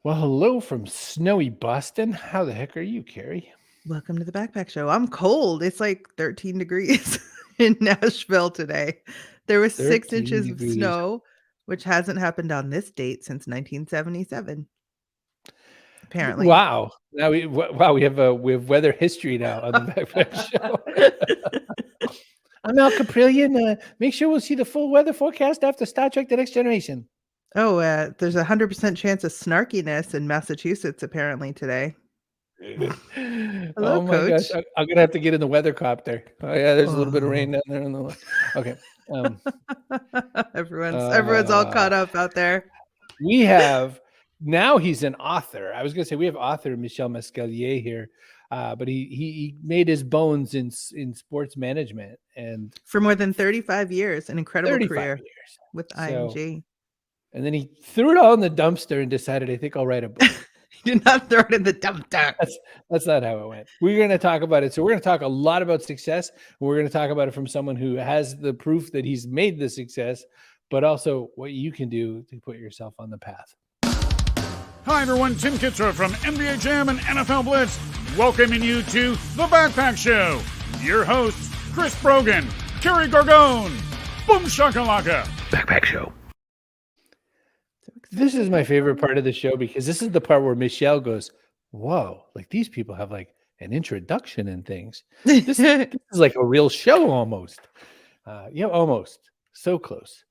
Well, hello from snowy Boston. How the heck are you, Kerry? Welcome to the Backpack Show. I'm cold. It's like 13 degrees in Nashville today. There was 6 13 inches of degrees. snow, which hasn't happened on this date since 1977, apparently. Wow. Now we have weather history now on the Backpack Show. I'm Al Caprillion. Make sure we'll see the full weather forecast after Star Trek: The Next Generation. There's a 100% chance of snarkiness in Massachusetts apparently today. Hello, Oh my gosh, coach. I'm gonna have to get in the weather copter. Oh yeah, there's a little bit of rain Oh. down there. Okay. Um, Everyone's all uh, caught up out there. we have now he's an author. I was going to say we have author Michel Masquelier here, but he made his bones in sports management and For more than 35 years, an incredible 35 career years. with So, IMG. and then he threw it all in the dumpster and decided, I think I'll write a book. You did not throw it in the dumpster. That's not how it went. We're going to talk about it. So we're going to talk a lot about success. We're going to talk about it from someone who has the proof that he's made the success, but also what you can do to put yourself on the path. Hi everyone, Tim Kitzrow from NBA Jam and NFL Blitz, welcoming you to The Backpack Show. Your hosts, Chris Brogan, Kerry Gorgone, Boom Shakalaka. Backpack Show. This is my favorite part of the show because this is the part where Michelle goes, whoa, like these people have like an introduction and things. This is like a real show almost. Yeah, almost. So close.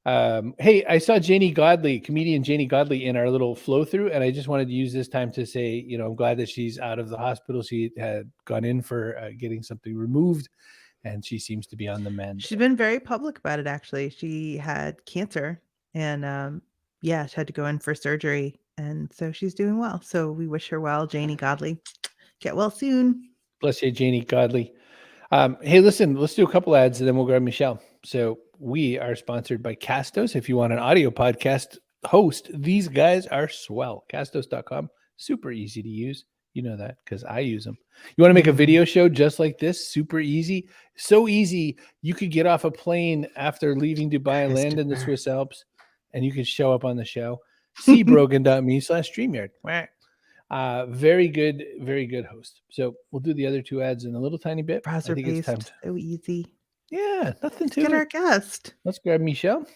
Hey, I saw comedian Janie Godley in our little flow through, and I just wanted to use this time to say, I'm glad that she's out of the hospital. She had gone in for getting something removed, and she seems to be on the mend. She's been very public about it, actually. She had cancer and, she had to go in for surgery, and so she's doing well. So we wish her well, Janie Godley. Get well soon. Bless you, Janie Godley. Hey, listen, let's do a couple ads, and then we'll grab Michelle. So we are sponsored by Castos. If you want an audio podcast host, these guys are swell. Castos.com, super easy to use. You know that because I use them. You want to make a video show just like this? Super easy. So easy. You could get off a plane after leaving Dubai and land in the Swiss Alps, and you can show up on the show. See Brogan.me/StreamYard. Very good host. So we'll do the other two ads in a little tiny bit. Browser I think it's time based, so easy. Yeah, nothing Let's to get it. our guest. Let's grab Michel.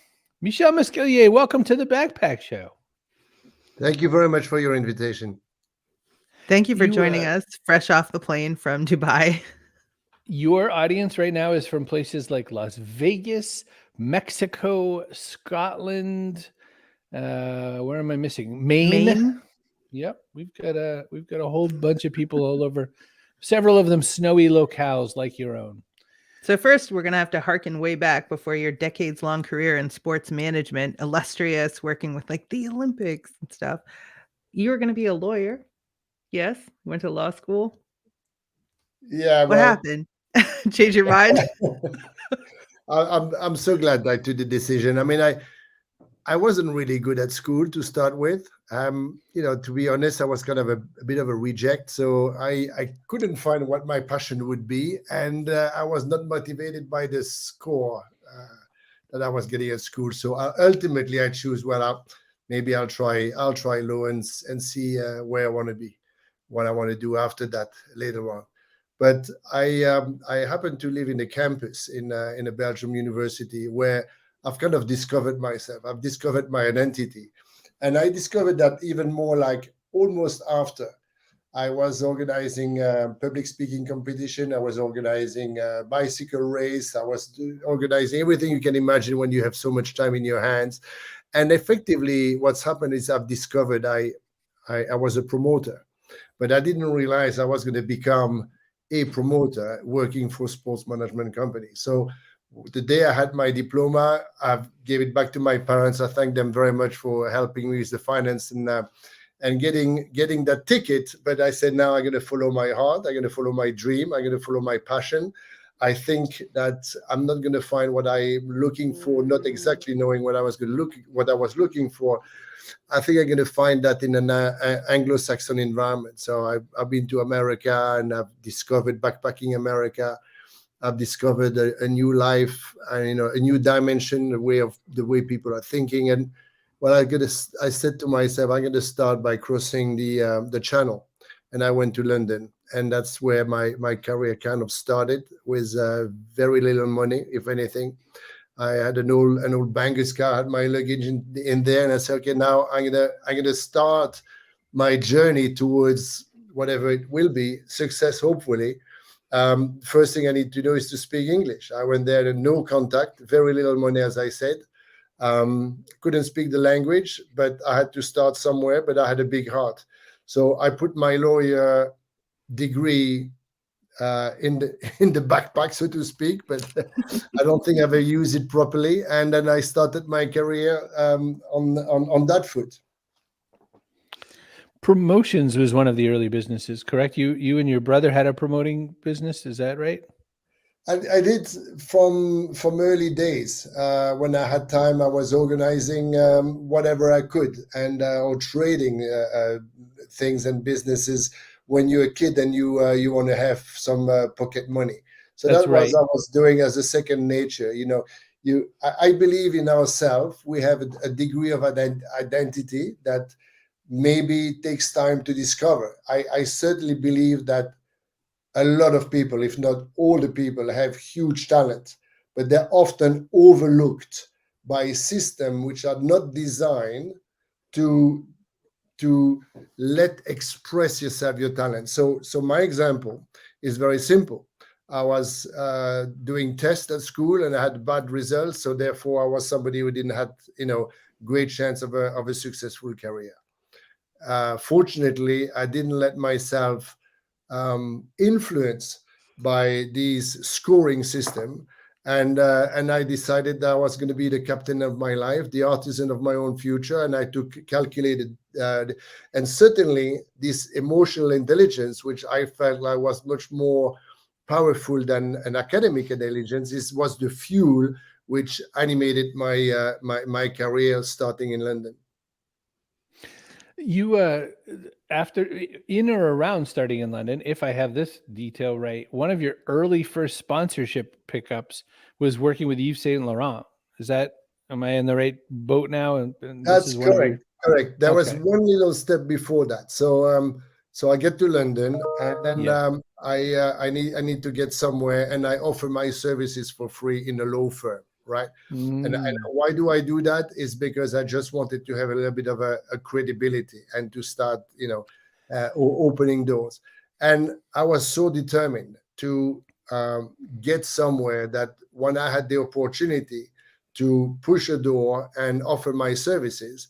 Michel Masquelier, welcome to the Backpack Show. Thank you very much for your invitation. Thank you for joining us fresh off the plane from Dubai. Your audience right now is from places like Las Vegas, Mexico, Scotland. Where am I missing? Maine. Yep, we've got a whole bunch of people all over. Several of them snowy locales like your own. So first, we're going to have to harken way back before your decades-long career in sports management, illustrious, working with like the Olympics and stuff. You were going to be a lawyer. Yes, went to law school. Yeah. What happened? Change your mind? I'm so glad I took the decision. I mean, I wasn't really good at school to start with. To be honest, I was kind of a bit of a reject. So I couldn't find what my passion would be. And I was not motivated by the score that I was getting at school. So ultimately I choose, maybe I'll try law and see where I want to be, what I want to do after that later on. But I happen to live in the campus in a Belgium university where I've kind of discovered myself. I've discovered my identity. And I discovered that even more like almost after. I was organizing a public speaking competition. I was organizing a bicycle race. I was organizing everything you can imagine when you have so much time in your hands. And effectively, what's happened is I've discovered I was a promoter. But I didn't realize I was going to become a promoter working for a sports management company. So the day I had my diploma, I gave it back to my parents. I thank them very much for helping me with the finance and getting that ticket. But I said, now I'm going to follow my heart. I'm going to follow my dream. I'm going to follow my passion. I think that I'm not going to find what I'm looking for, not exactly knowing what I was looking for. I think I'm going to find that in an Anglo-Saxon environment. So I've been to America and I've discovered backpacking America. I've discovered a new life, a new dimension, the way people are thinking. And well, I said to myself, I'm going to start by crossing the channel. And I went to London. And that's where my career kind of started, with very little money, if anything. I had an old banker's car, had my luggage in there, and I said, okay, now I'm gonna start my journey towards whatever it will be, success, hopefully. First thing I need to do is to speak English. I went there and no contact, very little money, as I said. Couldn't speak the language, but I had to start somewhere. But I had a big heart, so I put my lawyer degree in the backpack, so to speak, but I don't think I ever used it properly. And then I started my career on that foot. Promotions was one of the early businesses, correct? You and your brother had a promoting business, is that right? I did from early days. When I had time, I was organizing whatever I could, and or trading things and businesses. When you're a kid and you want to have some pocket money, so That's that right. was I was doing as a second nature. I believe in ourselves. We have a degree of identity that maybe takes time to discover. I certainly believe that a lot of people, if not all the people, have huge talent, but they're often overlooked by a system which are not designed to let express yourself, your talent. So my example is very simple. I was doing tests at school and I had bad results, so therefore I was somebody who didn't have great chance of a successful career. Fortunately, I didn't let myself influenced by these scoring system, and I decided that I was going to be the captain of my life, the artisan of my own future, and I took calculated and certainly this emotional intelligence, which I felt like was much more powerful than an academic intelligence, was the fuel which animated my career starting in London. You after in or around starting in London, if I have this detail right, one of your early first sponsorship pickups was working with Yves Saint Laurent. Am I in the right boat now? And That's this is one of your... correct. There was Okay. one little step before that. So I get to London, and then Yeah. I need to get somewhere, and I offer my services for free in a law firm, right? And why do I do that? Is because I just wanted to have a little bit of a credibility and to start, opening doors. And I was so determined to get somewhere that when I had the opportunity to push a door and offer my services,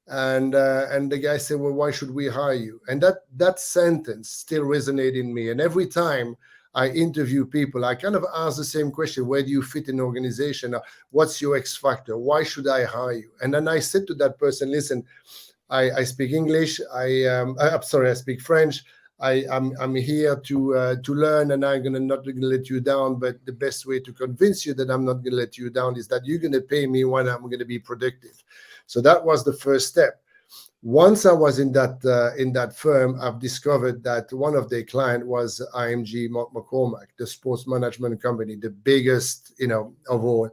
and the guy said, well, why should we hire you? And that sentence still resonated in me. And every time I interview people, I kind of ask the same question: where do you fit in an organization? What's your X factor? Why should I hire you? And then I said to that person, listen, I speak English. I'm sorry, I speak French. I'm here to learn, and I'm not going to let you down. But the best way to convince you that I'm not going to let you down is that you're going to pay me when I'm going to be productive. So that was the first step. Once I was in that firm, I've discovered that one of their clients was IMG McCormack, the sports management company, the biggest, of all.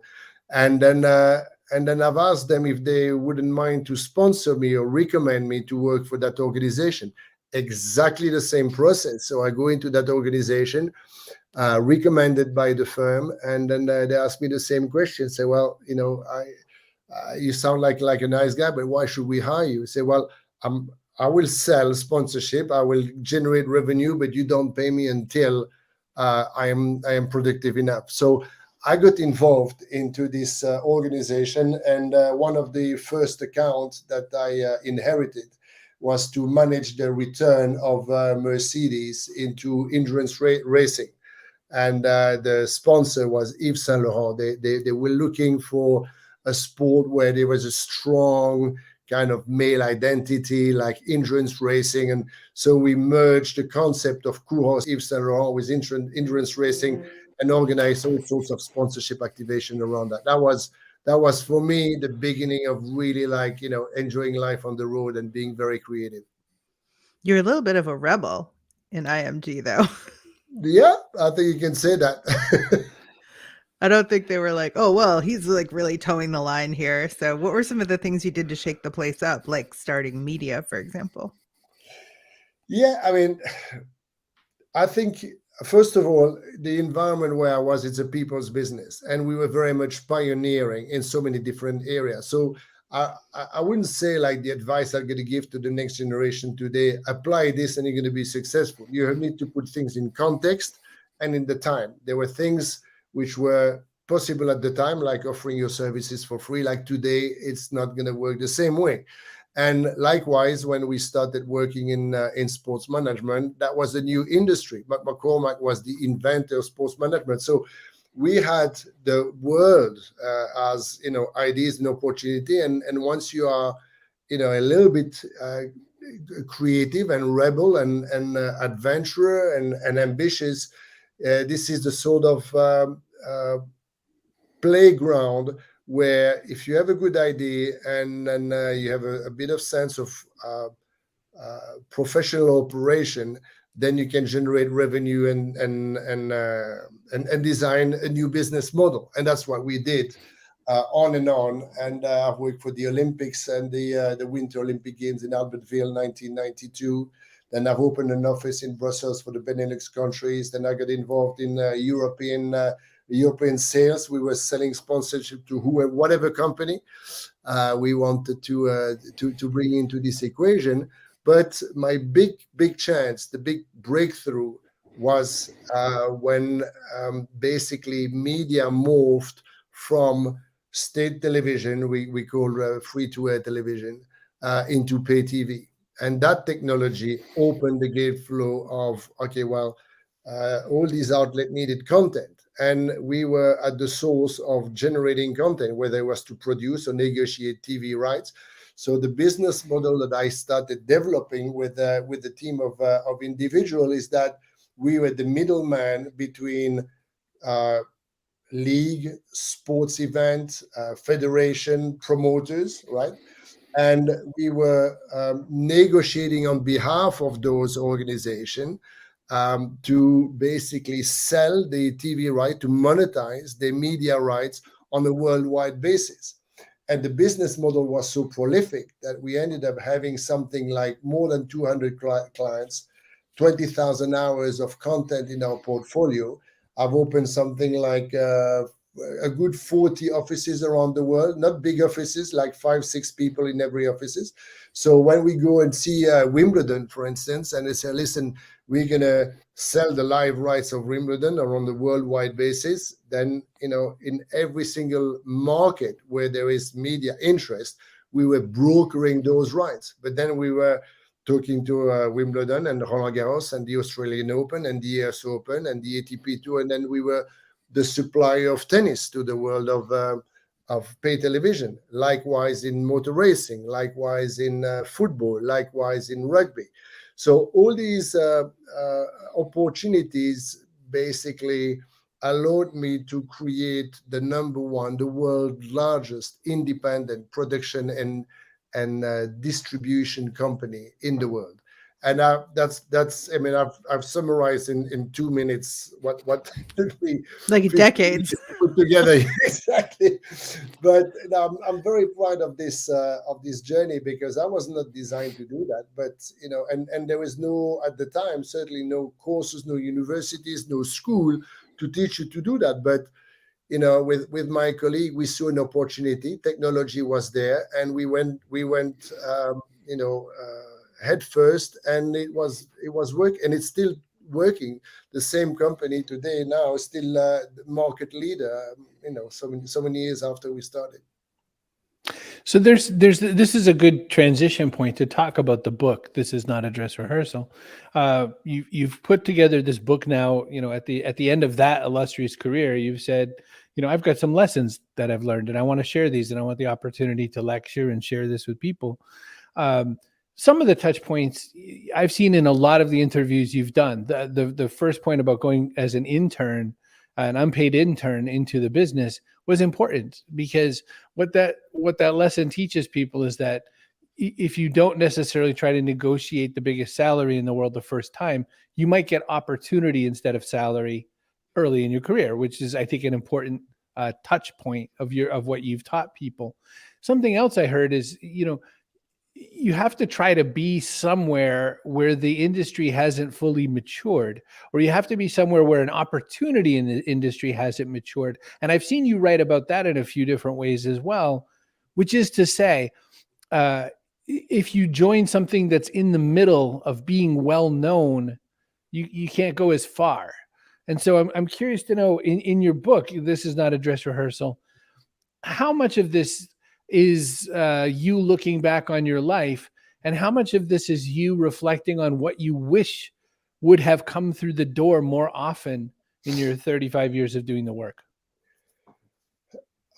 And then I've asked them if they wouldn't mind to sponsor me or recommend me to work for that organization. Exactly the same process. So I go into that organization, recommended by the firm, and then they ask me the same question. Say, well, you sound like a nice guy, but why should we hire you? Say, well, I will sell sponsorship, I will generate revenue, but you don't pay me until I am productive enough. So I got involved into this organization, and one of the first accounts that I inherited was to manage the return of Mercedes into endurance racing. And the sponsor was Yves Saint Laurent. They were looking for a sport where there was a strong kind of male identity, like endurance racing. And so we merged the concept of Course Yves Saint Laurent with endurance racing and organized all sorts of sponsorship activation around that. That was for me the beginning of really enjoying life on the road and being very creative. You're a little bit of a rebel in IMG, though. Yeah, I think you can say that. I don't think they were like, oh, well, he's like really towing the line here. So what were some of the things you did to shake the place up, like starting media, for example? Yeah, I mean, I think first of all, the environment where I was, it's a people's business, and we were very much pioneering in so many different areas. So I wouldn't say like the advice I'm going to give to the next generation today, apply this and you're going to be successful. You need to put things in context and in the time. There were things which were possible at the time, like offering your services for free. Like today, it's not going to work the same way. And likewise, when we started working in sports management, that was a new industry. But McCormack was the inventor of sports management. So we had the world as ideas and opportunity. And once you are a little bit creative and rebel and adventurer and ambitious, this is the sort of playground where if you have a good idea and you have a bit of sense of professional operation, then you can generate revenue and design a new business model. And that's what we did on and on. And I've worked for the Olympics and the Winter Olympic Games in Albertville, 1992. Then I've opened an office in Brussels for the Benelux countries. Then I got involved in European sales. We were selling sponsorship to whatever company we wanted to bring into this equation. But my big chance, the big breakthrough was when basically media morphed from state television, we call free-to-air television, into pay TV. And that technology opened the gate flow of, all these outlets needed content. And we were at the source of generating content, whether it was to produce or negotiate TV rights. So the business model that I started developing with the team of individuals is that we were the middleman between league, sports event, federation, promoters, right? And we were negotiating on behalf of those organizations to basically sell the TV right, to monetize the media rights on a worldwide basis. And the business model was so prolific that we ended up having something like more than 200 clients, 20,000 hours of content in our portfolio. I've opened something like a good 40 offices around the world, not big offices, like 5-6 people in every offices. So when we go and see Wimbledon, for instance, and they say, listen, we're going to sell the live rights of Wimbledon or on the worldwide basis, then, in every single market where there is media interest, we were brokering those rights. But then we were talking to Wimbledon and Roland Garros and the Australian Open and the US Open and the ATP Tour. And then we were the supplier of tennis to the world of pay television. Likewise in motor racing, likewise in football, likewise in rugby. So all these opportunities basically allowed me to create the world's largest independent production and distribution company in the world. And that's. I mean, I've summarized in 2 minutes what we like decades put together exactly. But I'm very proud of this journey because I was not designed to do that. But and there was no, at the time, certainly no courses, no universities, no school to teach you to do that. But with my colleague, we saw an opportunity. Technology was there, and we went head first, and it was work, and it's still working. The same company today now is still the market leader. So many years after we started. So this is a good transition point to talk about the book. This is not a dress rehearsal. You've put together this book now. At the end of that illustrious career, you've said, I've got some lessons that I've learned, and I want to share these, and I want the opportunity to lecture and share this with people. Some of the touch points I've seen in a lot of the interviews you've done. The first point about going as an intern, an unpaid intern into the business, was important, because what that lesson teaches people is that if you don't necessarily try to negotiate the biggest salary in the world the first time, you might get opportunity instead of salary early in your career, which is, I think, an important touch point of what you've taught people. Something else I heard is, you have to try to be somewhere where the industry hasn't fully matured, or you have to be somewhere where an opportunity in the industry hasn't matured. And I've seen you write about that in a few different ways as well, which is to say, if you join something that's in the middle of being well known, you can't go as far. And so I'm curious to know, in your book, This Is Not a Dress Rehearsal, how much of this is you looking back on your life, and how much of this is you reflecting on what you wish would have come through the door more often in your 35 years of doing the work?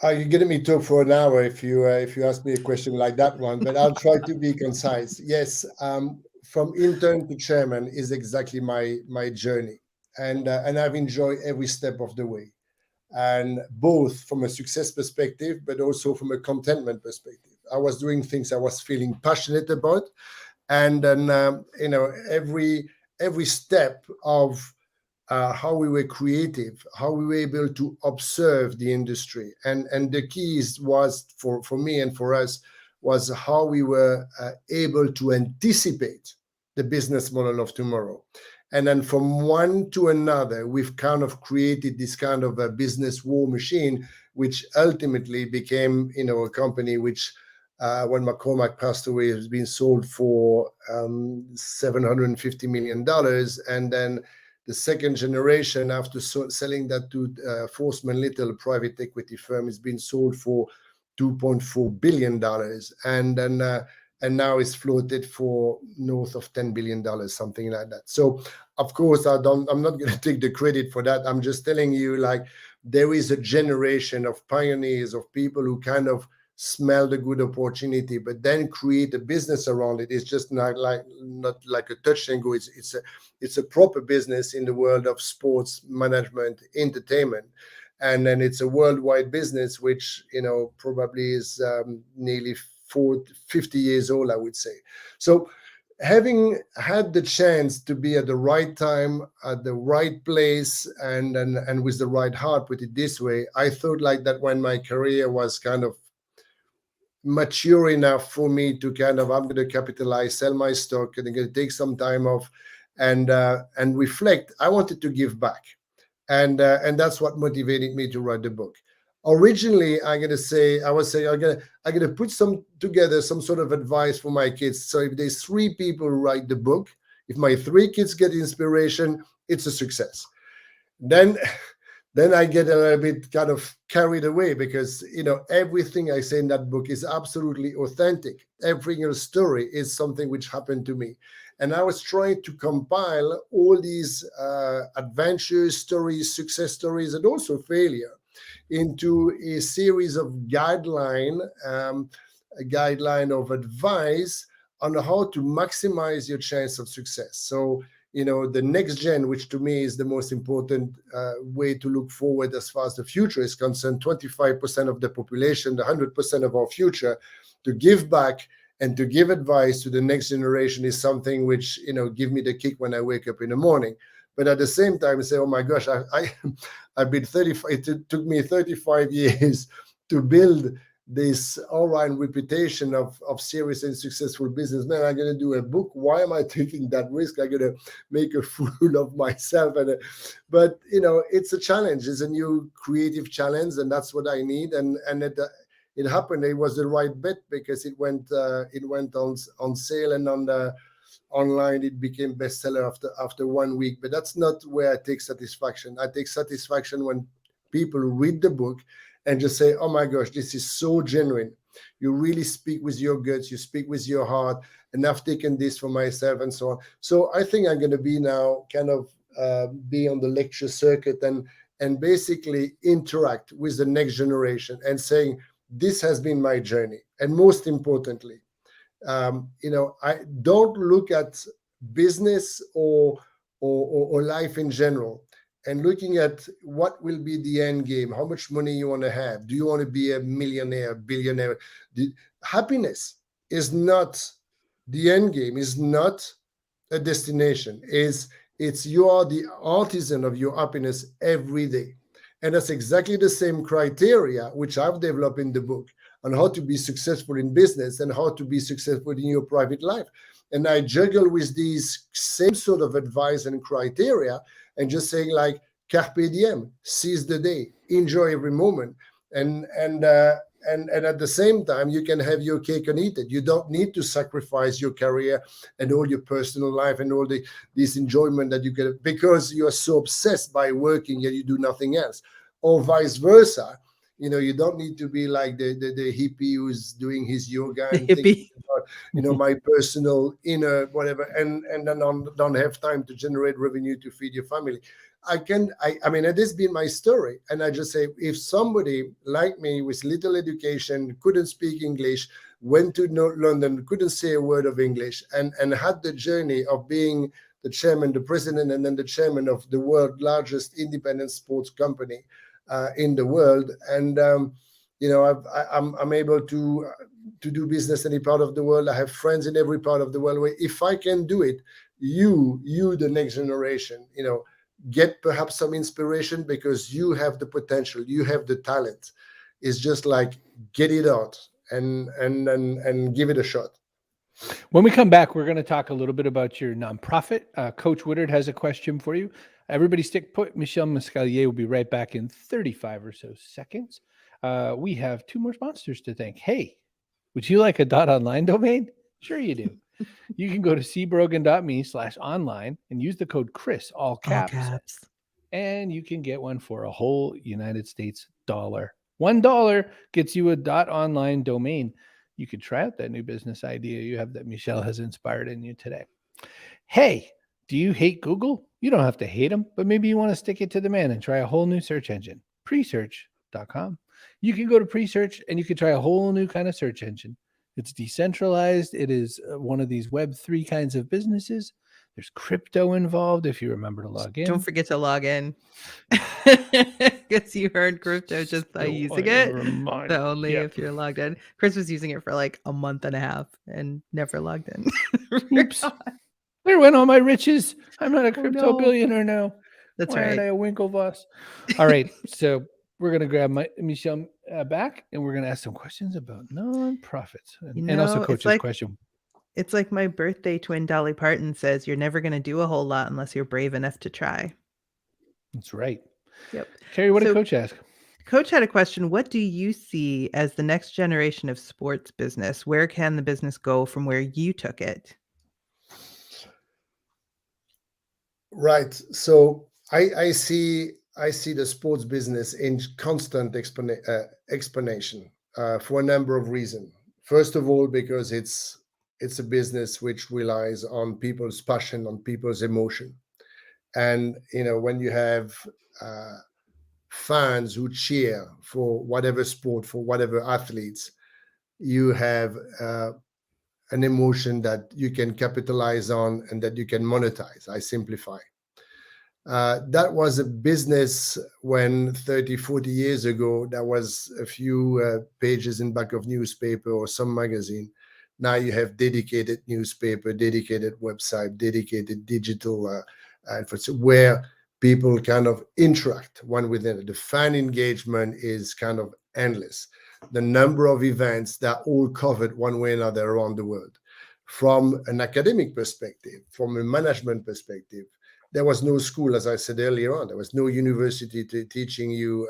You're getting me talk for an hour if you ask me a question like that one, but I'll try to be concise. Yes, from intern to chairman is exactly my journey, and I've enjoyed every step of the way, and both from a success perspective, but also from a contentment perspective. I was doing things I was feeling passionate about, and then every step of how we were creative, how we were able to observe the industry. And the keys was for me and for us was how we were able to anticipate the business model of tomorrow. And then from one to another, we've kind of created this kind of a business war machine, which ultimately became, a company which, when McCormack passed away, has been sold for $750 million. And then the second generation, after selling that to Forsman Little, a private equity firm, has been sold for $2.4 billion. And then and now it's floated for north of $10 billion, something like that. So, of course, I'm not going to take the credit for that. I'm just telling you, like, there is a generation of pioneers, of people who kind of smell the good opportunity, but then create a business around it. It's just not like a touch and go. It's a proper business in the world of sports management, entertainment. And then it's a worldwide business, which, probably is nearly 50 years old, I would say. So having had the chance to be at the right time, at the right place, and with the right heart, put it this way, I thought like that when my career was kind of mature enough for me to kind of, I'm going to capitalize, sell my stock, and I'm going to take some time off and reflect. I wanted to give back. And that's what motivated me to write the book. Originally, I'm gonna say I'm gonna put together some sort of advice for my kids. So if there's 3 people who write the book, if my 3 kids get inspiration, it's a success. Then I get a little bit kind of carried away because everything I say in that book is absolutely authentic. Every single story is something which happened to me. And I was trying to compile all these adventures, stories, success stories, and also failure into a series of guideline of advice on how to maximize your chance of success. So, the next gen, which to me is the most important way to look forward as far as the future is concerned, 25% of the population, the 100% of our future, to give back and to give advice to the next generation is something which, give me the kick when I wake up in the morning. But at the same time, I say, oh my gosh, I've been 35. It took me 35 years to build this all-round reputation of serious and successful businessman. I'm going to do a book. Why am I taking that risk? I'm going to make a fool of myself. But it's a challenge. It's a new creative challenge, and that's what I need. And it happened. It was the right bet because it went on sale, and on the online it became bestseller after 1 week. But that's not where I take satisfaction. I take satisfaction when people read the book and just say, oh my gosh, this is so genuine. You really speak with your guts, you speak with your heart, and I've taken this for myself and so on. So I think I'm going to be now kind of be on the lecture circuit and basically interact with the next generation and saying, this has been my journey. And most importantly, I don't look at business or life in general and looking at what will be the end game, how much money you want to have. Do you want to be a millionaire, billionaire? Happiness is not the end game, is not a destination, is It's you are the artisan of your happiness every day. And that's exactly the same criteria which I've developed in the book on how to be successful in business and how to be successful in your private life. And I juggle with these same sort of advice and criteria and just saying like, carpe diem, seize the day, enjoy every moment. And at the same time, you can have your cake and eat it. You don't need to sacrifice your career and all your personal life and all this enjoyment that you get because you are so obsessed by working and you do nothing else, or vice versa. You don't need to be like the hippie who's doing his yoga and thinking about, my personal inner whatever, and then don't have time to generate revenue to feed your family. I mean, it has been my story. And I just say, if somebody like me with little education, couldn't speak English, went to London, couldn't say a word of English, and had the journey of being the chairman, the president, and then the chairman of the world's largest independent sports company in the world. And, I'm able to do business in any part of the world. I have friends in every part of the world. If I can do it, you, the next generation, get perhaps some inspiration because you have the potential, you have the talent. It's just like get it out and give it a shot. When we come back, we're going to talk a little bit about your nonprofit. Coach Woodard has a question for you. Everybody stick put. Michel Masquelier will be right back in 35 or so seconds. We have 2 more sponsors to thank. Hey, would you like a .online domain? Sure you do. You can go to cbrogan.me/online and use the code Chris, all caps, and you can get one for a whole United States dollar. $1 gets you a .online domain. You could try out that new business idea you have that Michel has inspired in you today. Hey, do you hate Google? You don't have to hate them, but maybe you want to stick it to the man and try a whole new search engine, presearch.com. You can go to Presearch and you can try a whole new kind of search engine. It's decentralized. It is one of these Web3 kinds of businesses. There's crypto involved if you remember to log in. Don't forget to log in. Guess you heard crypto just by using it. So only if you're logged in. Chris was using it for like a month and a half and never logged in. Oops. There went all my riches. I'm not a crypto billionaire now. That's Why right. aren't I a Winklevoss? All right. So we're going to grab Michel back and we're going to ask some questions about nonprofits and also Coach's question. It's like my birthday twin Dolly Parton says, you're never going to do a whole lot unless you're brave enough to try. That's right. Yep. Kerry, what did Coach ask? Coach had a question. What do you see as the next generation of sports business? Where can the business go from where you took it? Right. So I see the sports business in constant expansion for a number of reasons. First of all, because it's a business which relies on people's passion, on people's emotion. And, when you have fans who cheer for whatever sport, for whatever athletes, you have an emotion that you can capitalize on and that you can monetize. I simplify. That was a business when 30, 40 years ago, that was a few pages in back of newspaper or some magazine. Now you have dedicated newspaper, dedicated website, dedicated digital where people kind of interact one with another. The fan engagement is kind of endless. The number of events that are all covered one way or another around the world. From an academic perspective, from a management perspective, there was no school, as I said earlier on. There was no university teaching you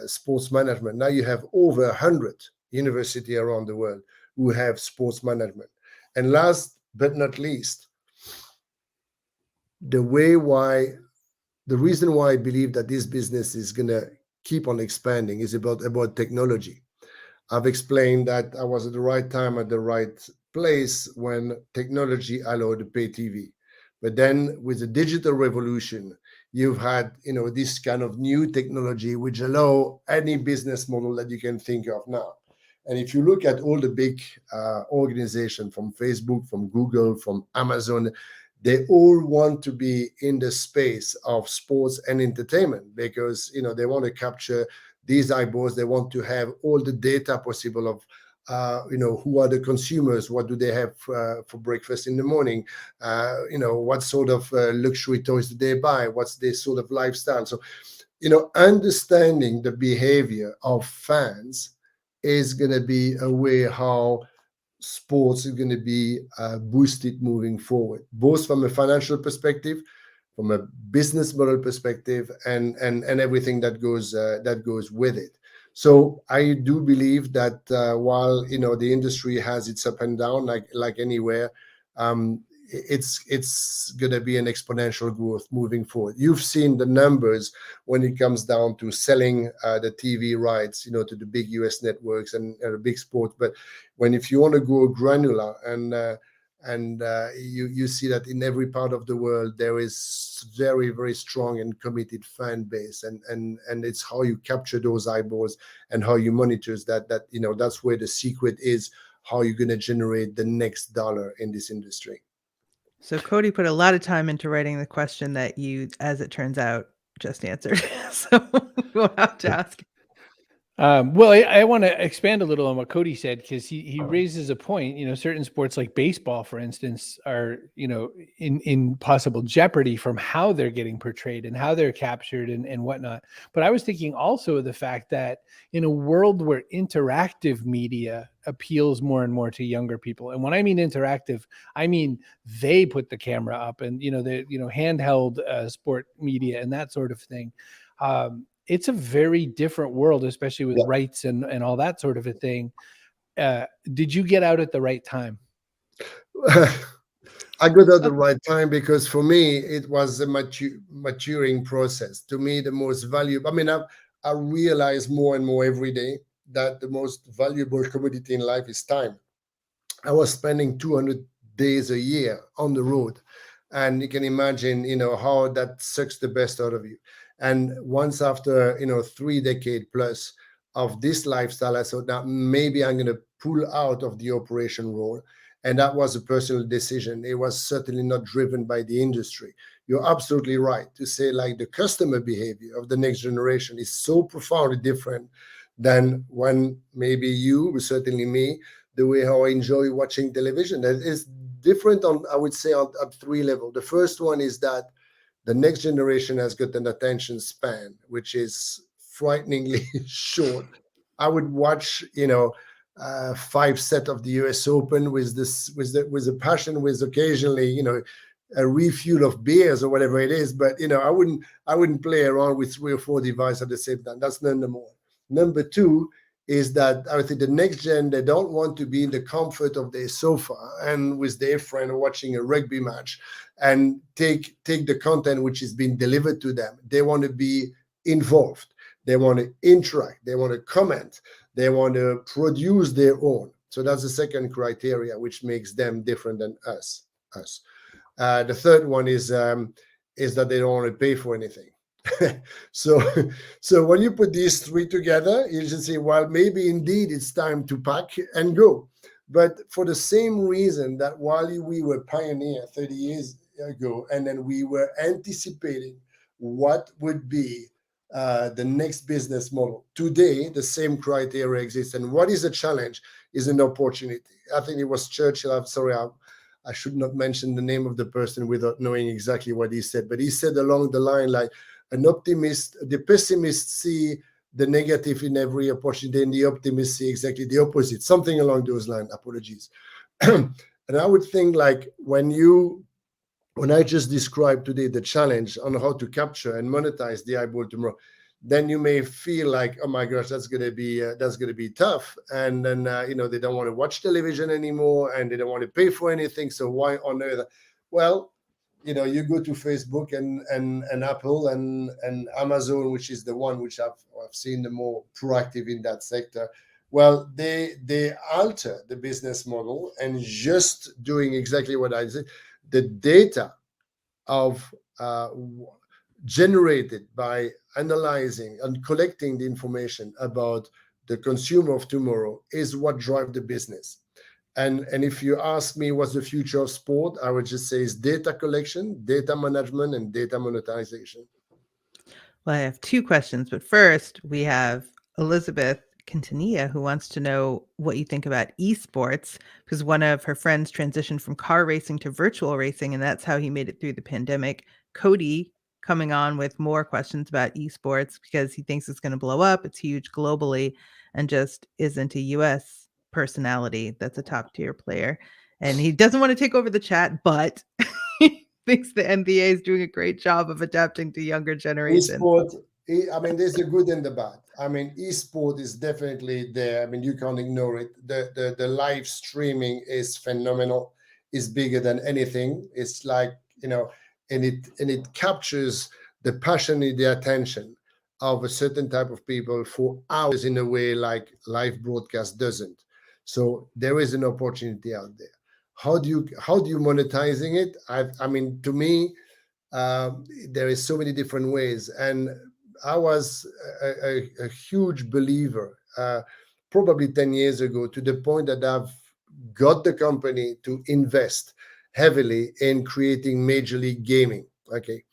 sports management. Now you have over 100 universities around the world who have sports management. And last but not least, the reason why I believe that this business is going to keep on expanding is about technology. I've explained that I was at the right time at the right place when technology allowed pay TV. But then with the digital revolution, you've had, this kind of new technology which allow any business model that you can think of now. And if you look at all the big organizations from Facebook, from Google, from Amazon, they all want to be in the space of sports and entertainment because, they want to capture these eyeballs. They want to have all the data possible of who are the consumers? What do they have for breakfast in the morning? What sort of luxury toys do they buy? What's their sort of lifestyle? So, understanding the behavior of fans is going to be a way how sports is going to be boosted moving forward, both from a financial perspective, from a business model perspective, and everything that goes with it. So I do believe that while the industry has its up and down, like anywhere, it's going to be an exponential growth moving forward. You've seen the numbers when it comes down to selling the TV rights, to the big US networks and the big sports. But if you want to go granular and you see that in every part of the world there is very, very strong and committed fan base, and it's how you capture those eyeballs and how you monitor that that's where the secret is, how you're going to generate the next dollar in this industry. So Cody put a lot of time into writing the question that you, as it turns out, just answered. So we'll have to ask. Well, I want to expand a little on what Cody said, because he raises a point. Certain sports like baseball, for instance, are in possible jeopardy from how they're getting portrayed and how they're captured and whatnot. But I was thinking also of the fact that in a world where interactive media appeals more and more to younger people, and when I mean interactive, I mean they put the camera up and the handheld sport media and that sort of thing. It's a very different world, especially with rights and all that sort of a thing. Did you get out at the right time? I got out at the right time because for me, it was a maturing process. To me, the most valuable, I realize more and more every day that the most valuable commodity in life is time. I was spending 200 days a year on the road. And you can imagine, how that sucks the best out of you. And once after, 3 decades plus of this lifestyle, I thought, now maybe I'm going to pull out of the operation role. And that was a personal decision. It was certainly not driven by the industry. You're absolutely right to say, like, the customer behavior of the next generation is so profoundly different than when maybe you, certainly me, the way how I enjoy watching television. That is different on 3 levels. The first one is that the next generation has got an attention span, which is frighteningly short. I would watch, 5 sets of the US Open with a passion, with occasionally, a refuel of beers or whatever it is. But I wouldn't play around with 3 or 4 devices at the same time. That's number one. Number two is that I think the next gen, they don't want to be in the comfort of their sofa and with their friend watching a rugby match and take the content which is being delivered to them. They want to be involved. They want to interact. They want to comment. They want to produce their own. So that's the second criteria, which makes them different than us. The third one is that they don't want to pay for anything. So when you put these 3 together, you just say, well, maybe indeed it's time to pack and go. But for the same reason that while we were pioneer 30 years ago, and then we were anticipating what would be the next business model, today the same criteria exists. And what is a challenge is an opportunity. I think it was Churchill. I'm sorry, I should not mention the name of the person without knowing exactly what he said. But he said along the line, like, the pessimist see the negative in every opportunity, and the optimist see exactly the opposite, something along those lines. Apologies. And I would think, like, when I just described today the challenge on how to capture and monetize the eyeball tomorrow, then you may feel like, oh my gosh, that's going to be tough. And then they don't want to watch television anymore, and they don't want to pay for anything. So why on earth? Well, you go to Facebook and Apple and Amazon, which is the one which I've seen the more proactive in that sector. Well, they alter the business model, and just doing exactly what I said, the data of generated by analyzing and collecting the information about the consumer of tomorrow is what drives the business. And if you ask me what's the future of sport, I would just say it's data collection, data management, and data monetization. Well, I have 2 questions, but first we have Elizabeth Quintanilla, who wants to know what you think about esports, because one of her friends transitioned from car racing to virtual racing, and that's how he made it through the pandemic. Cody coming on with more questions about esports because he thinks it's going to blow up. It's huge globally and just isn't a US personality that's a top tier player. And he doesn't want to take over the chat, but he thinks the NBA is doing a great job of adapting to younger generations. Esport, I mean, there's the good and the bad. I mean, esport is definitely there. I mean, you can't ignore it. The live streaming is phenomenal. It's bigger than anything. It's like, you know, and it captures the passion and the attention of a certain type of people for hours in a way like live broadcast doesn't. So there is an opportunity out there. How do you monetizing it? I mean, to me, there is so many different ways, and I was a huge believer probably 10 years ago, to the point that I've got the company to invest heavily in creating Major League Gaming. Okay.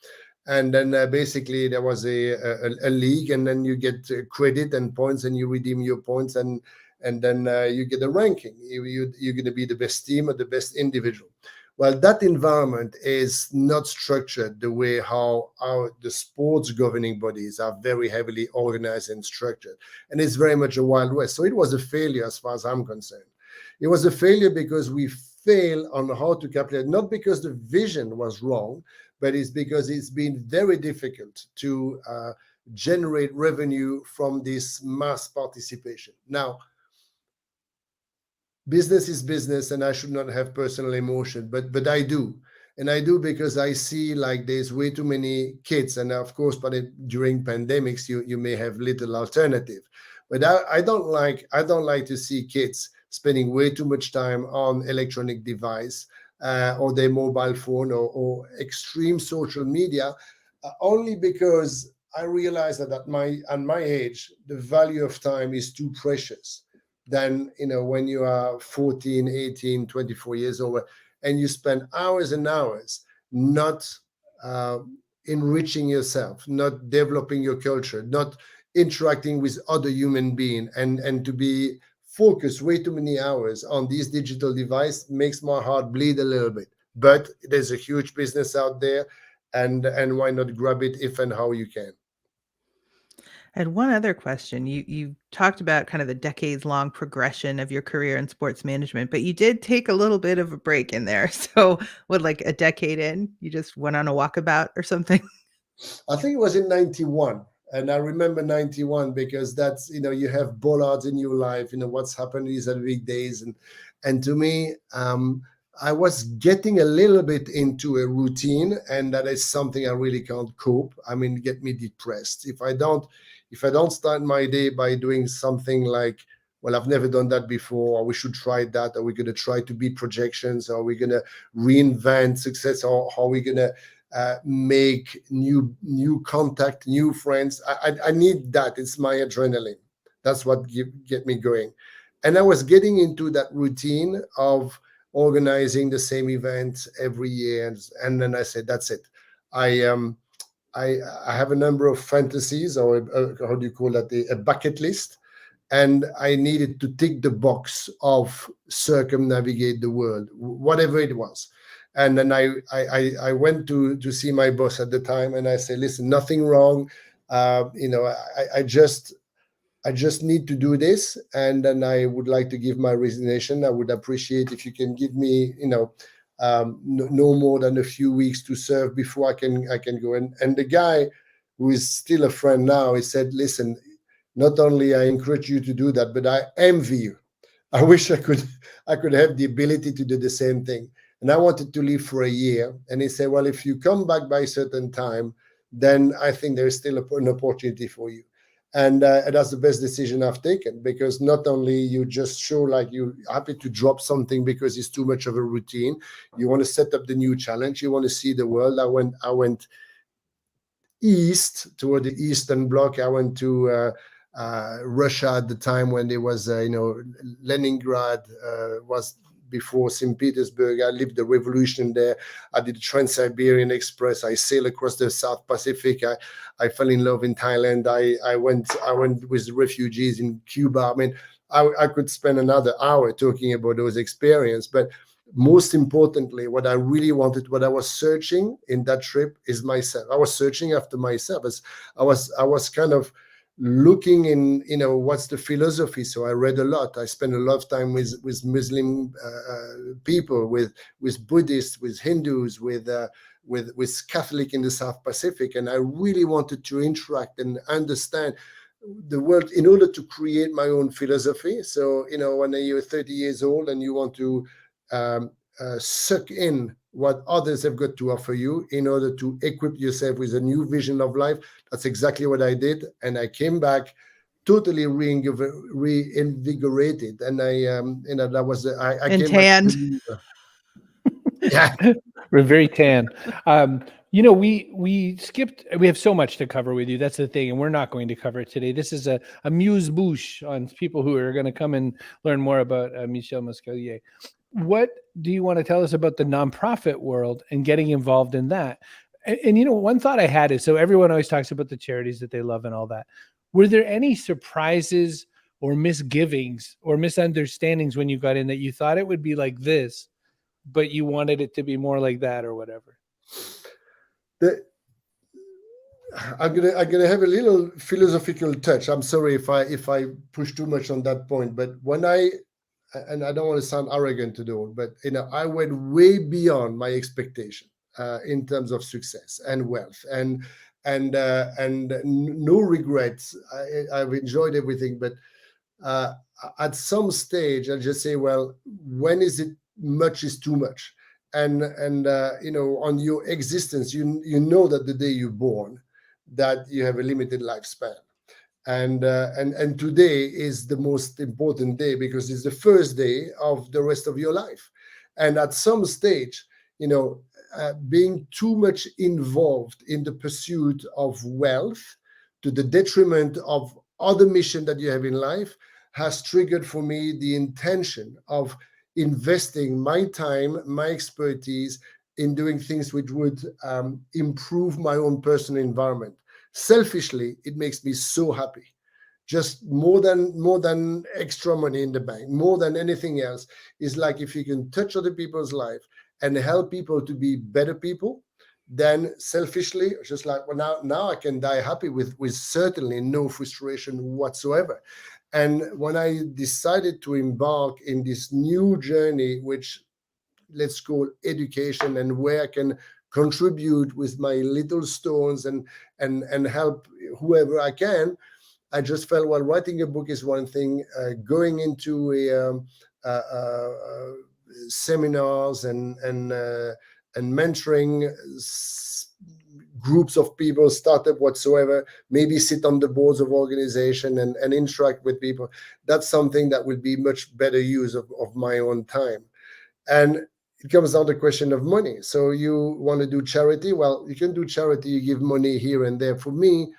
And then basically there was a league, and then you get credit and points, and you redeem your points, and then you get a ranking. You're going to be the best team or the best individual. Well, that environment is not structured the way how the sports governing bodies are very heavily organized and structured. And it's very much a Wild West. So it was a failure as far as I'm concerned. It was a failure because we failed on how to calculate, not because the vision was wrong, but it's because it's been very difficult to generate revenue from this mass participation. Now, business is business, and I should not have personal emotion, but I do. And I do because I see like there's way too many kids. And of course, but during pandemics, you may have little alternative. But I don't like to see kids spending way too much time on electronic device or their mobile phone or extreme social media, only because I realize that at my age, the value of time is too precious. Than, you know, when you are 14, 18, 24 years old, and you spend hours and hours not enriching yourself, not developing your culture, not interacting with other human beings, and to be focused way too many hours on this digital device makes my heart bleed a little bit. But there's a huge business out there, and why not grab it if and how you can. I had one other question. You talked about kind of the decades-long progression of your career in sports management, but you did take a little bit of a break in there. So what, like a decade in, you just went on a walkabout or something? I think it was in 91. And I remember 91 because that's, you know, you have bollards in your life, you know, what's happened these are big days. And to me, I was getting a little bit into a routine, and that is something I really can't cope. I mean, get me depressed. If I don't start my day by doing something like, well, I've never done that before, or we should try that, or we're going to try to beat projections, or we're going to reinvent success, or how we're going to make new contact, new friends. I need that. It's my adrenaline. That's what get me going. And I was getting into that routine of organizing the same event every year, and then I said, that's it. I have a number of fantasies, or how do you call that, a bucket list, and I needed to tick the box of circumnavigate the world, whatever it was. And then I went to see my boss at the time, and I said, listen, nothing wrong. You know, I just need to do this, and then I would like to give my resignation. I would appreciate if you can give me, you know, no more than a few weeks to serve before I can go. And the guy, who is still a friend now, he said, listen, not only I encourage you to do that, but I envy you. I wish I could have the ability to do the same thing. And I wanted to leave for a year. And he said, well, if you come back by a certain time, then I think there's still an opportunity for you. And that's the best decision I've taken, because not only you just show like you're happy to drop something because it's too much of a routine, you want to set up the new challenge, you want to see the world. I went east toward the Eastern Bloc. I went to Russia at the time when there was, Leningrad was before St. Petersburg. I lived the revolution there. I did the Trans-Siberian Express. I sailed across the South Pacific. I fell in love in Thailand. I went with refugees in Cuba. I mean, I could spend another hour talking about those experiences, but most importantly, what I really wanted, what I was searching in that trip is myself. I was searching after myself. As I was kind of looking in, what's the philosophy. So I read a lot. I spent a lot of time with Muslim people, with Buddhists, with Hindus, with Catholic in the South Pacific, and I really wanted to interact and understand the world in order to create my own philosophy. So when you're 30 years old and you want to suck in what others have got to offer you in order to equip yourself with a new vision of life, that's exactly what I did. And I came back totally reinvigorated. And that was I And came tanned. back. Yeah. We're very tan. We skipped. We have so much to cover with you. That's the thing, and we're not going to cover it today. This is a amuse-bouche on people who are going to come and learn more about Michel Masquelier. What do you want to tell us about the nonprofit world and getting involved in that? And one thought I had is, so everyone always talks about the charities that they love and all that. Were there any surprises or misgivings or misunderstandings when you got in that you thought it would be like this, but you wanted it to be more like that or whatever? I'm gonna have a little philosophical touch. I'm sorry if I push too much on that point, but and I don't want to sound arrogant to do it, but I went way beyond my expectation in terms of success and wealth and no regrets. I've enjoyed everything, but at some stage I just say, well, when is it much is too much? And on your existence, you know that the day you're born, that you have a limited lifespan. And today is the most important day because it's the first day of the rest of your life. And at some stage, being too much involved in the pursuit of wealth to the detriment of other mission that you have in life has triggered for me the intention of investing my time, my expertise in doing things which would improve my own personal environment. Selfishly, it makes me so happy. Just more than extra money in the bank, more than anything else, is like if you can touch other people's life and help people to be better people, then selfishly, just like, well, now I can die happy with certainly no frustration whatsoever. And when I decided to embark in this new journey, which let's call education, and where I can contribute with my little stones and help whoever I can, I just felt, well, writing a book is one thing, going into seminars and mentoring groups of people, startup whatsoever, maybe sit on the boards of organization and interact with people. That's something that would be much better use of my own time. And it comes down to the question of money. So you want to do charity? Well, you can do charity, you give money here and there. For me,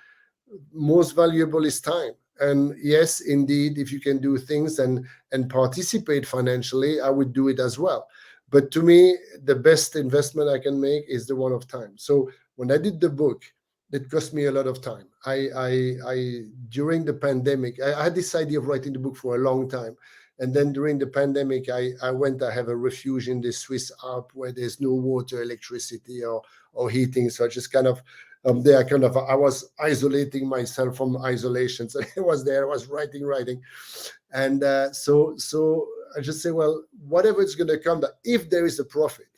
most valuable is time. And yes, indeed, if you can do things and participate financially, I would do it as well. But to me, the best investment I can make is the one of time. So when I did the book, it cost me a lot of time. I during the pandemic, I had this idea of writing the book for a long time. And then during the pandemic, I have a refuge in the Swiss Alps where there's no water, electricity, or heating. So I just kind of, I was isolating myself from isolation. So I was there, I was writing. And so I just say, well, whatever it's going to come, that if there is a profit,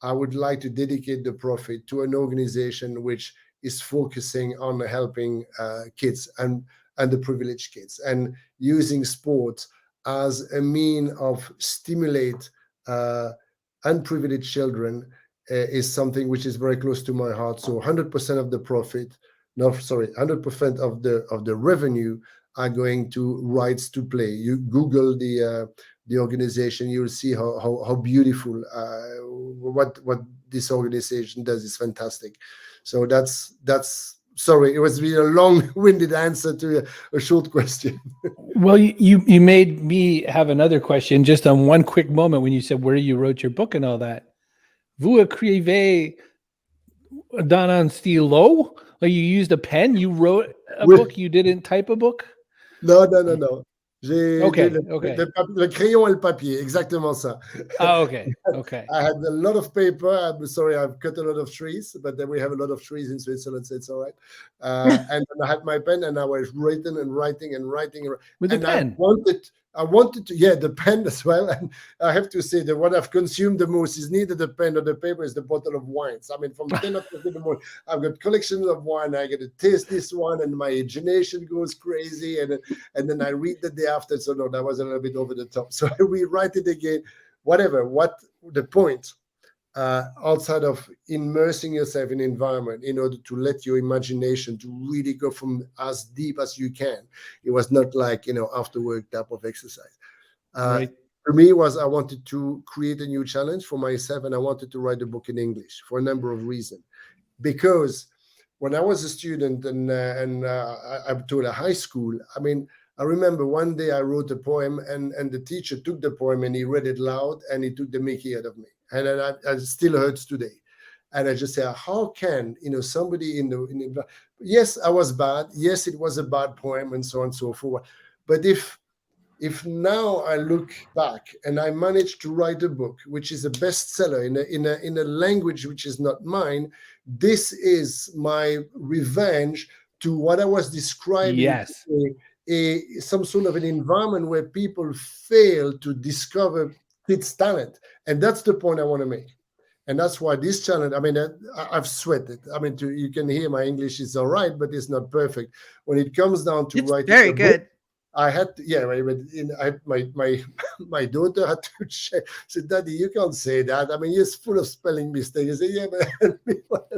I would like to dedicate the profit to an organization which is focusing on helping kids and the privileged kids, and using sports as a mean of stimulate unprivileged children is something which is very close to my heart. So 100% of the profit, 100% of the revenue are going to rights to play. You Google the organization, you'll see how beautiful what this organization does is fantastic. So that's sorry, it was really a long-winded answer to a short question. Well, you made me have another question just on one quick moment when you said where you wrote your book and all that. Vous écrivez dans un stylo? Like you used a pen? You wrote a Oui. book? You didn't type a book? Non, non, non, non. J'ai Okay, le crayon et le papier, exactement ça. Oh, okay, okay. I had a lot of paper. I'm sorry, I've cut a lot of trees, but then we have a lot of trees in Switzerland, so it's all right. And then I had my pen, and I was writing and writing and writing. With a pen? I wanted to, yeah, the pen as well. And I have to say that what I've consumed the most is neither the pen or the paper, is the bottle of wines. I mean, from 10 o'clock in the morning, I've got collections of wine. I get to taste this one, and my imagination goes crazy. And then I read the day after. So no, that was a little bit over the top. So I rewrite it again. Whatever. What the point? Outside of immersing yourself in environment in order to let your imagination to really go from as deep as you can. It was not like, after work type of exercise. Right. For me, I wanted to create a new challenge for myself, and I wanted to write a book in English for a number of reasons. Because when I was a student and I taught at high school, I mean, I remember one day I wrote a poem, and the teacher took the poem and he read it loud, and he took the mickey out of me. And it still hurts today. And I just say, how can, somebody in the, yes, I was bad. Yes, it was a bad poem and so on and so forth. But if now I look back and I managed to write a book, which is a bestseller in a language which is not mine, this is my revenge to what I was describing. Yes. Some sort of an environment where people fail to discover its talent. And that's the point I want to make. And that's why this challenge, I mean, I've sweated. I mean, you can hear my English is all right, but it's not perfect. When it comes down to writing very good. Book, I had to, my daughter had to check. Said, "Daddy, you can't say that. I mean, it's full of spelling mistakes." I said, "Yeah, but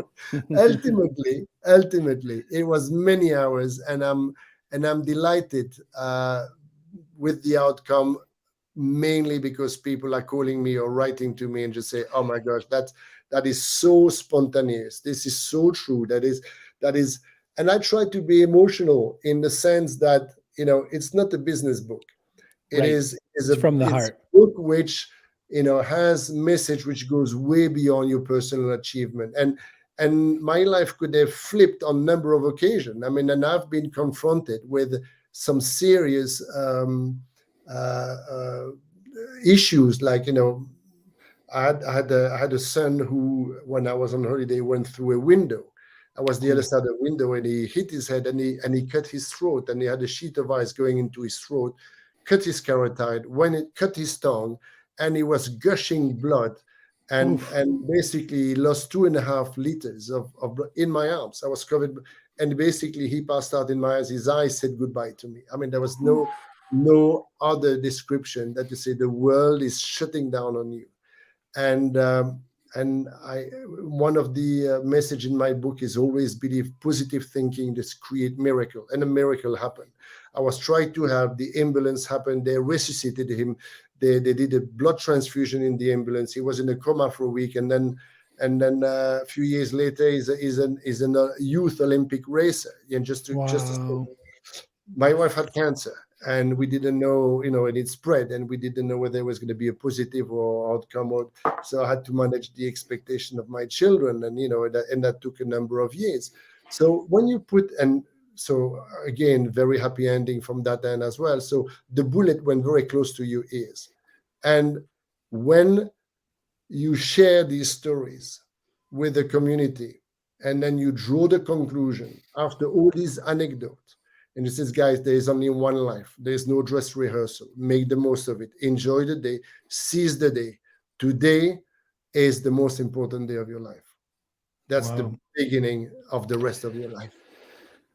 ultimately, it was many hours, and I'm delighted with the outcome." Mainly because people are calling me or writing to me and just say, "Oh my gosh, that is so spontaneous. This is so true. That is." And I try to be emotional in the sense that it's not a business book. Right. It's from the heart. A book which has message which goes way beyond your personal achievement. And my life could have flipped on a number of occasions. I mean, and I've been confronted with some serious issues, like I had a son who, when I was on holiday, went through a window. I was the other side of the window, and he hit his head, and he cut his throat, and he had a sheet of ice going into his throat, cut his carotid, when it cut his tongue, and he was gushing blood, and basically he lost 2.5 liters of blood in my arms. I was covered, and basically he passed out in my eyes. His eyes said goodbye to me. I mean, there was no other description that to say the world is shutting down on you. And one of the message in my book is always believe positive thinking just create miracle, and a miracle happened. I was trying to have the ambulance happen. They resuscitated him. They did a blood transfusion in the ambulance. He was in a coma for a week, and then a few years later he's a youth Olympic racer. And my wife had cancer, and we didn't know, and it spread, and we didn't know whether there was going to be a positive or outcome. So I had to manage the expectation of my children, and that took a number of years. So when you so again, very happy ending from that end as well. So the bullet went very close to your ears, and when you share these stories with the community, and then you draw the conclusion after all these anecdotes. And it says, guys, there is only one life. There is no dress rehearsal. Make the most of it. Enjoy the day. Seize the day. Today is the most important day of your life. That's the beginning of the rest of your life.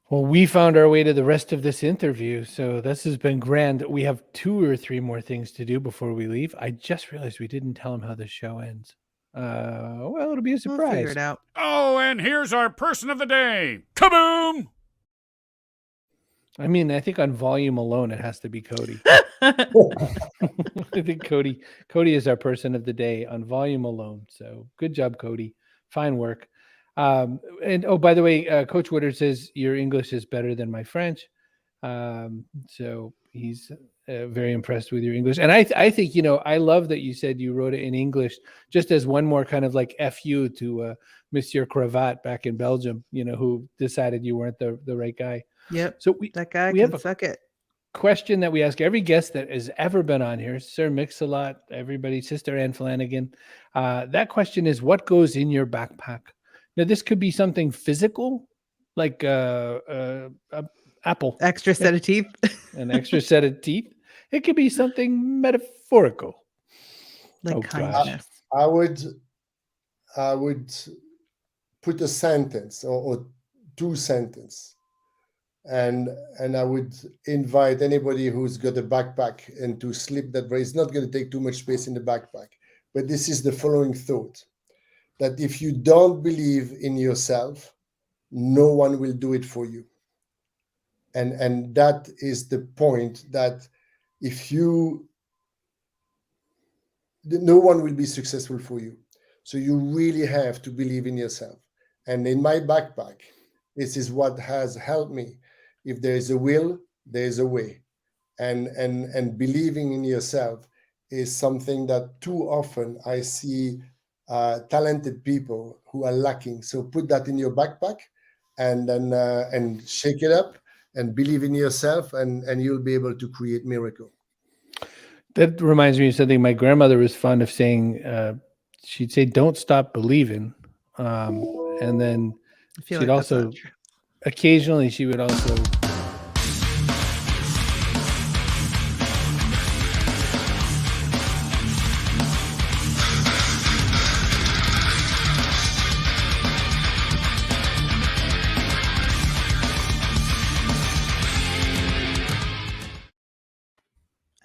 Well, we found our way to the rest of this interview. So this has been grand. We have 2 or 3 more things to do before we leave. I just realized we didn't tell him how the show ends. Well, it'll be a surprise. We'll figure it out. Oh, and here's our person of the day. Kaboom! I mean, I think on volume alone, it has to be Cody. I think Cody is our person of the day on volume alone. So good job, Cody. Fine work. And oh, by the way, Coach Woodard says your English is better than my French. So he's very impressed with your English. And I think, I love that you said you wrote it in English just as one more kind of like FU to Monsieur Cravat back in Belgium, who decided you weren't the right guy. Yep. So That guy we can have a suck it. question that we ask every guest that has ever been on here, Sir Mix-a-Lot, everybody, Sister Anne Flanagan. That question is, what goes in your backpack? Now, this could be something physical, like apple, Extra set of teeth. an extra set of teeth. It could be something metaphorical. Like Oh, gosh. kindness. I would put a sentence or two sentences, and I would invite anybody who's got a backpack and to slip that, but it's not going to take too much space in the backpack. But this is the following thought: that if you don't believe in yourself, no one will do it for you. And that is the point, that no one will be successful for you. So you really have to believe in yourself. And in my backpack, this is what has helped me. If there is a will, there is a way. And believing in yourself is something that too often I see talented people who are lacking. So put that in your backpack and then and shake it up and believe in yourself, and you'll be able to create miracle. That reminds me of something my grandmother was fond of saying. She'd say, "Don't stop believing," and then I feel she'd like that's also not true. occasionally she would also.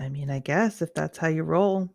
I mean, I guess if that's how you roll.